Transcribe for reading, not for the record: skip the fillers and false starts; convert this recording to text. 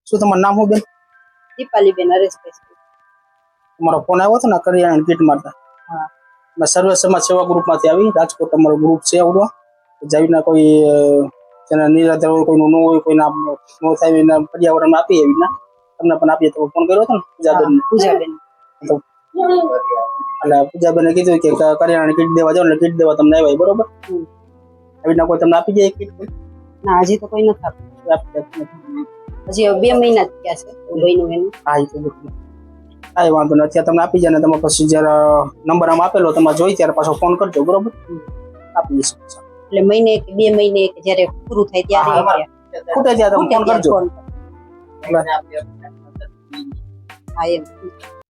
શું તમારું નામ શું બેન? દીપાલીબેન હરેશભાઈ. તમારો ફોન આવ્યો હતો ને કરિયાણા કીટ માટે? હા. મેં સર્વે સમાજ સેવા ગ્રુપમાંથી આવી. રાજકોટ અમારો ગ્રુપ છે આવડો. જઈને કોઈ જેના નિરાધાર હોય, કોઈનું ન હોય, કોઈના નો થાય એના પર્યાવરણમાં આપીએ એવી રીતના તમને પણ આપીએ. તો ફોન કર્યો હતો ને પૂજાબેન. એટલે પૂજાબેને કીધું કે કરિયાણા કીટ દેવા જાવ, એટલે કીટ દેવા તમને આવ્યા. બરોબર? એવી રીતના કોઈ તમને આપી જાય કીટ? ના, હજી તો કોઈ નથી આપ્યું. હજી 2 મહિના જ થયા છે બન્યું એનું. હા, એ તો બરોબર. કાંઈ વાંધો નથી. અત્યારે તમને આપી જાય ને તમે પછી જયારે નંબર આમ આપેલો તમારે જોઈ ત્યારે પાછો ફોન કરજો. બરોબર? આપી દઈશું. એટલે મહિને કે 2 મહિને કે જયારે પૂરું થાય ત્યારે ખૂટે ત્યારે તમે ફોન કરજો. હા, એમ.